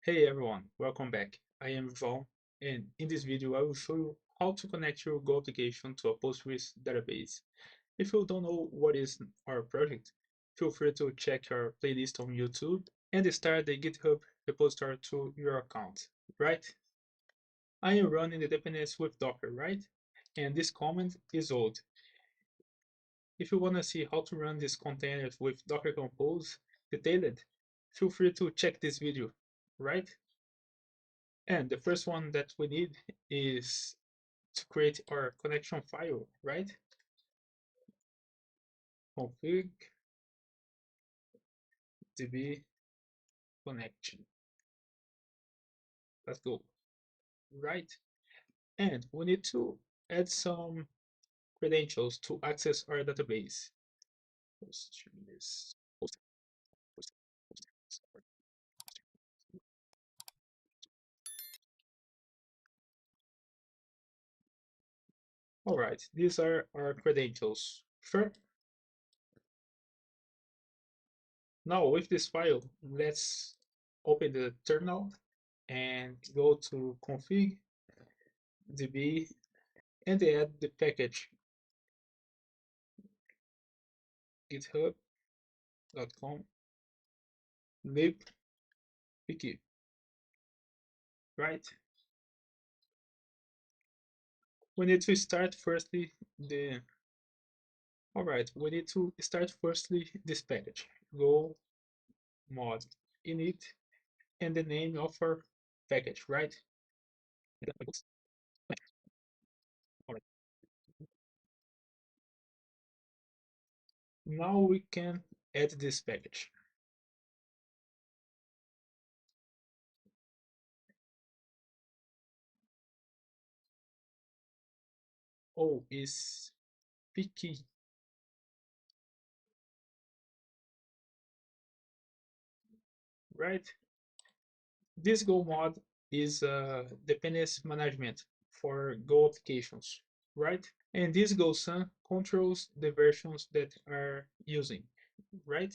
Hey everyone, welcome back. I am Val, and in this video I will show you how to connect your Go application to a Postgres database. If you don't know what is our project, feel free to check our playlist on YouTube and start the GitHub repository to your account, right? I am running the dependency with Docker, right? And this command is old. If you want to see how to run these containers with Docker Compose detailed, feel free to check this video, right? And the first one that we need is to create our connection file, right? Config db connection. Let's go, right? And we need to add some credentials to access our database. All right, these are our credentials. Sure. Now with this file, let's open the terminal and go to config db and add the package github.com lib wiki, right? We need to start firstly the all right, we need to start firstly this package. Go mod init and the name of our package, right? All right. Now we can add this package. Oh, is picky, right? This Go mod is dependency management for Go applications, right? And this Go Sun controls the versions that are using, right?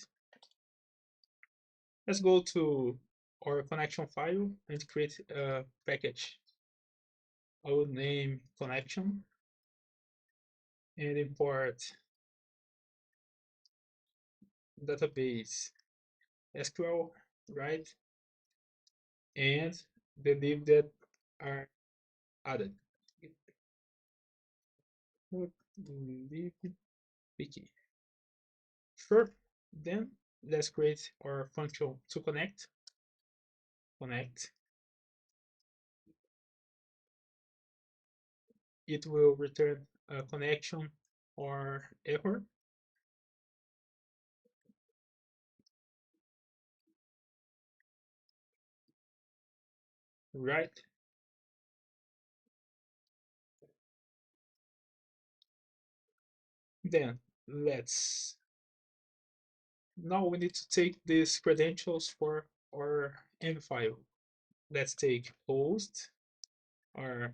Let's go to our connection file and create a package. I will name connection and import database SQL, right? And the div that are added. Div wiki. Sure. Then let's create our function to connect. Connect. It will return a connection or error, right? Then let's now we need to take these credentials for our M file. Let's take host or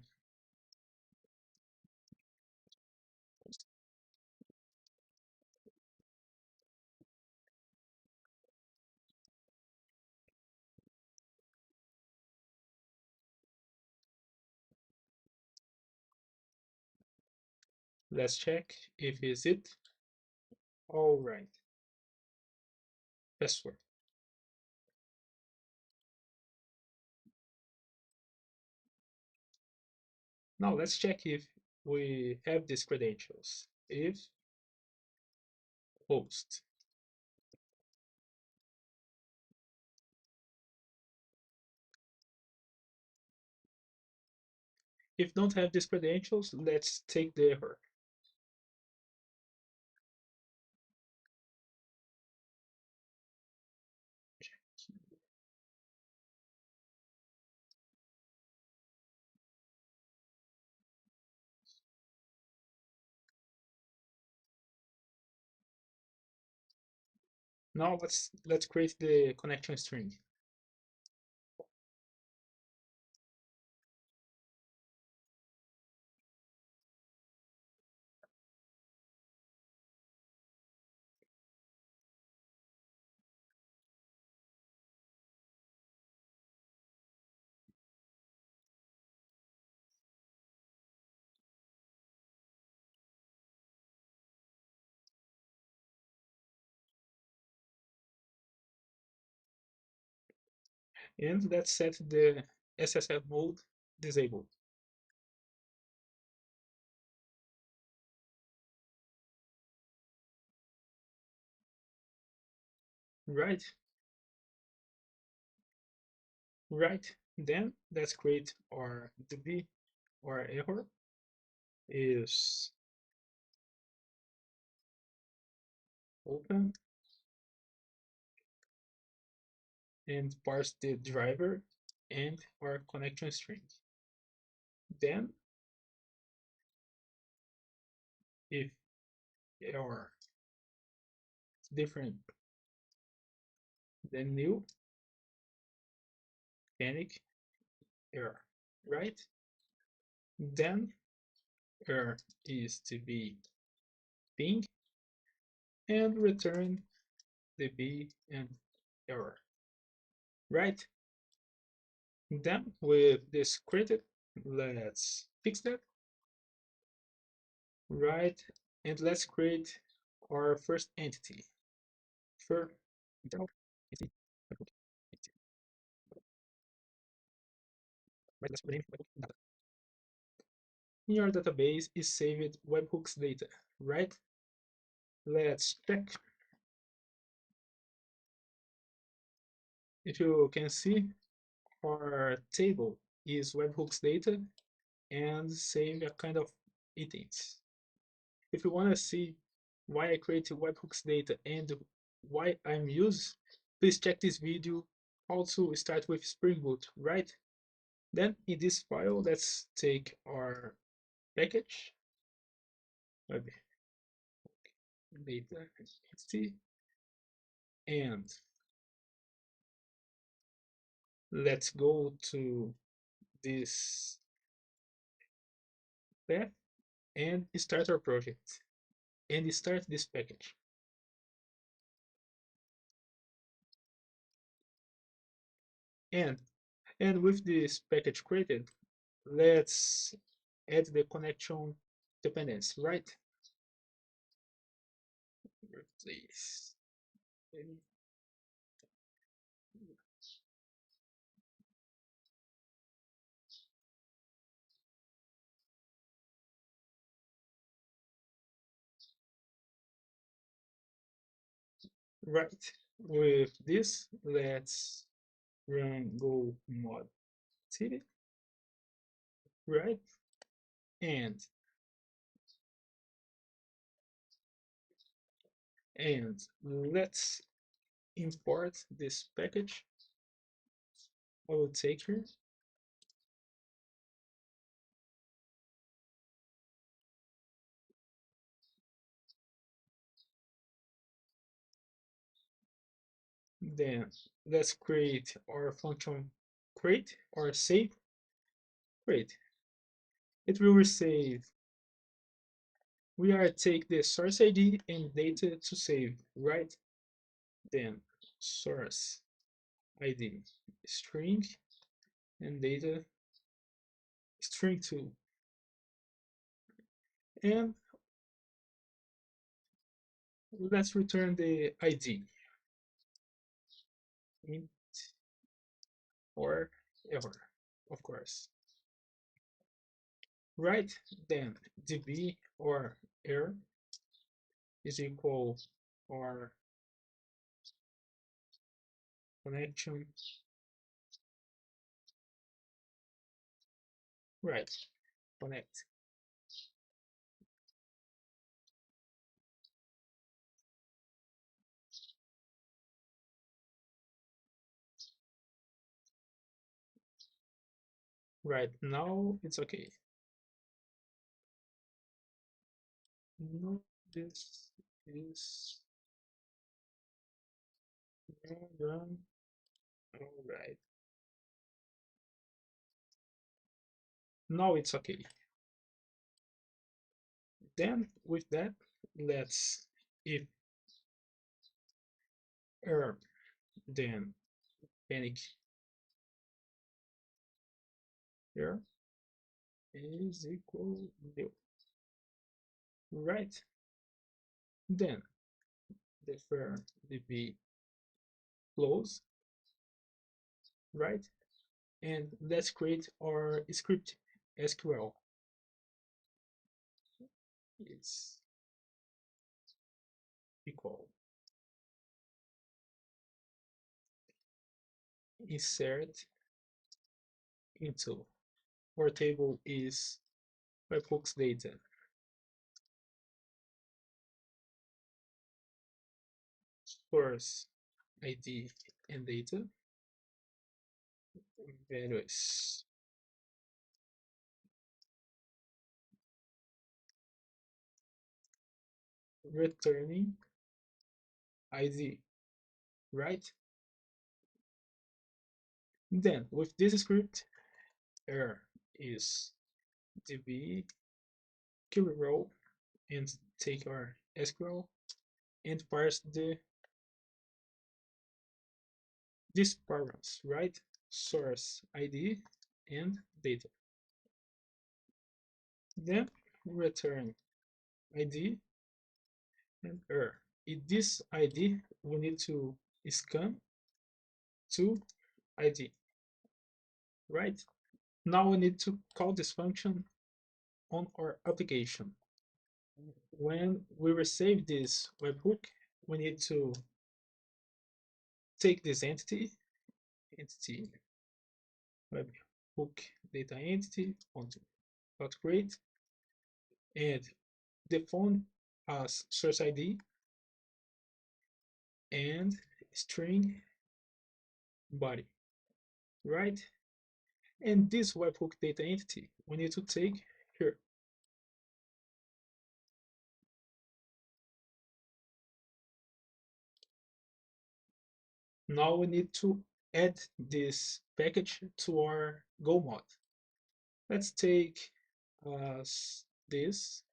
let's check if is it. All right, password. Now let's check if we have these credentials. If host. If don't have these credentials, let's take the error. Now let's create the connection string. And let's set the SSL mode disabled. Right, right. Then let's create our DB or error is open and parse the driver and our connection string. Then if error is different than new, panic error, right? Then error is to be ping and return the B and error, right? Then with this created, let's fix that, right? And let's create our first entity. For internal entity, Webhook entity. Right, let's rename Webhook data. In your database is saved webhooks data, right? Let's check. If you can see, our table is webhooks data and save a kind of items. If you want to see why I created webhooks data and why I'm used, please check this video how to start with Spring Boot, right? Then in this file, let's take our package, web data entity, and let's go to this path and start our project and start this package. And and with this package created, let's add the connection dependency, right? Replace. Right. With this, let's run go mod city, right? And let's import this package. I will take here. Then let's create our function create or save create. It will receive. We are take the source ID and data to save, right? Then source ID string and data string 2. And let's return the ID int or error, of course. Right, then db or error is equal or connection, right, connect. Right, now it's okay. No, this is done. All right. Now it's okay. Then with that, let's if error, then panic error is equal nil. Right. Then defer db close right? And let's create our script SQL. Is equal insert into our table is Webhook's data, source ID and data, values, returning ID, right? Then with this script, error is db kill row and take our SQL and parse these params, right? Source ID and data. Then return ID and error. In this ID, we need to scan to ID, right? Now we need to call this function on our application. When we receive this webhook, we need to take this entity webhook data entity onto create and define as source ID and string body, right? And this webhook data entity we need to take here. Now we need to add this package to our Go mod. Let's take this,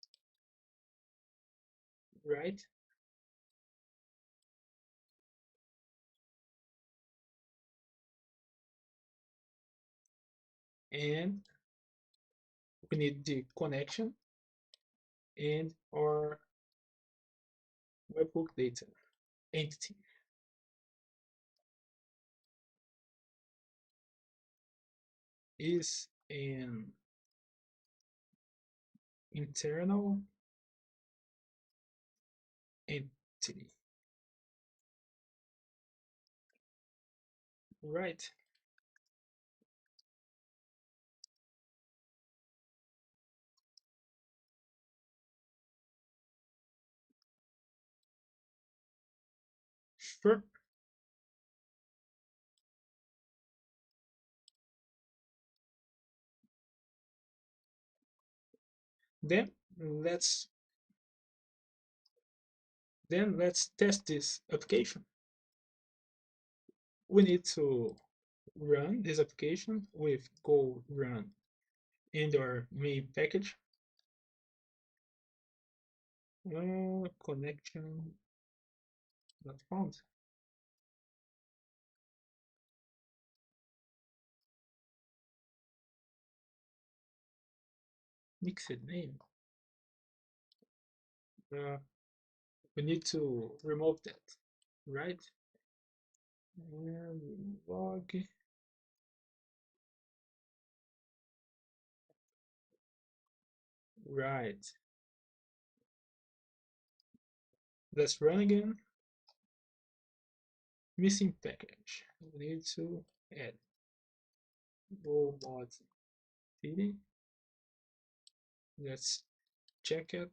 right? And we need the connection and our webhook data entity is an internal entity, right? Sure. Then let's let's test this application. We need to run this application with go run in our main package. Connection not found. Mixed name. Uh, we need to remove that, right? And log. Right. Let's run again. Missing package. We need to add go mod cd. Let's check it.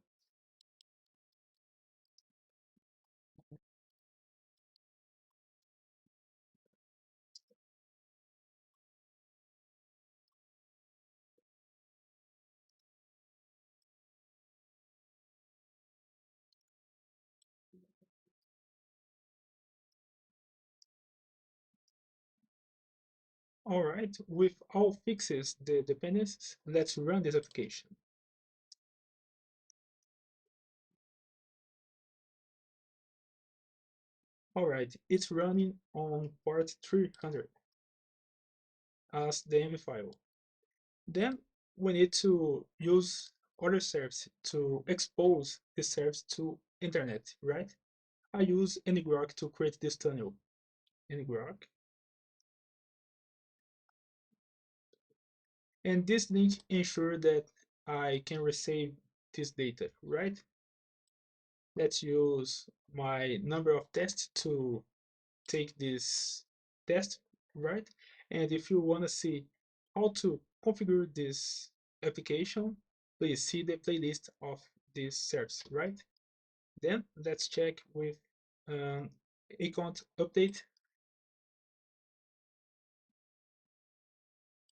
All right, with all fixes the dependencies, let's run this application. All right, it's running on port 300 as the env file. Then we need to use other service to expose the service to internet, right? I use ngrok to create this tunnel. Ngrok And this link ensures that I can receive this data, right? Let's use my number of tests to take this test, right? And if you want to see how to configure this application, please see the playlist of this service, right? Then let's check with um, account update,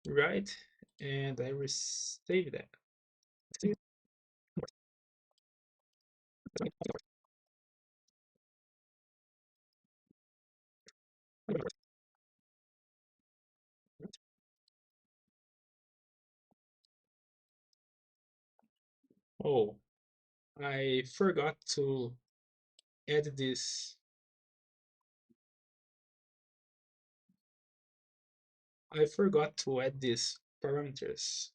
right? And I will save that. Oh, I forgot to add this. I forgot to add these parameters.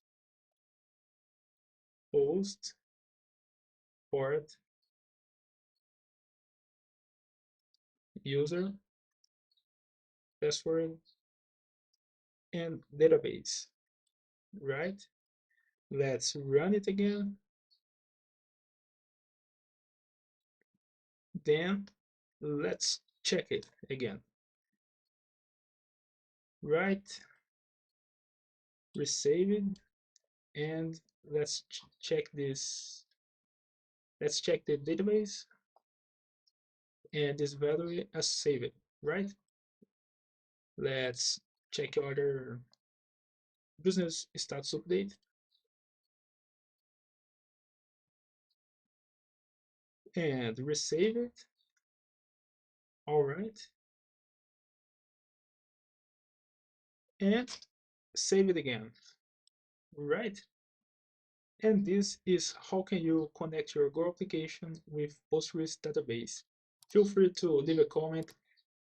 Post, port, user, password, and database, right? Let's run it again. Then let's check it again, right? Resave it, and let's check this. Let's check the database and this value as saved, right? Let's check other business status update and resave it. All right, and save it again, right? And this is how can you connect your Go application with Postgres database. Feel free to leave a comment,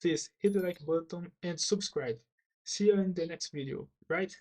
please hit the like button and subscribe. See you in the next video, right?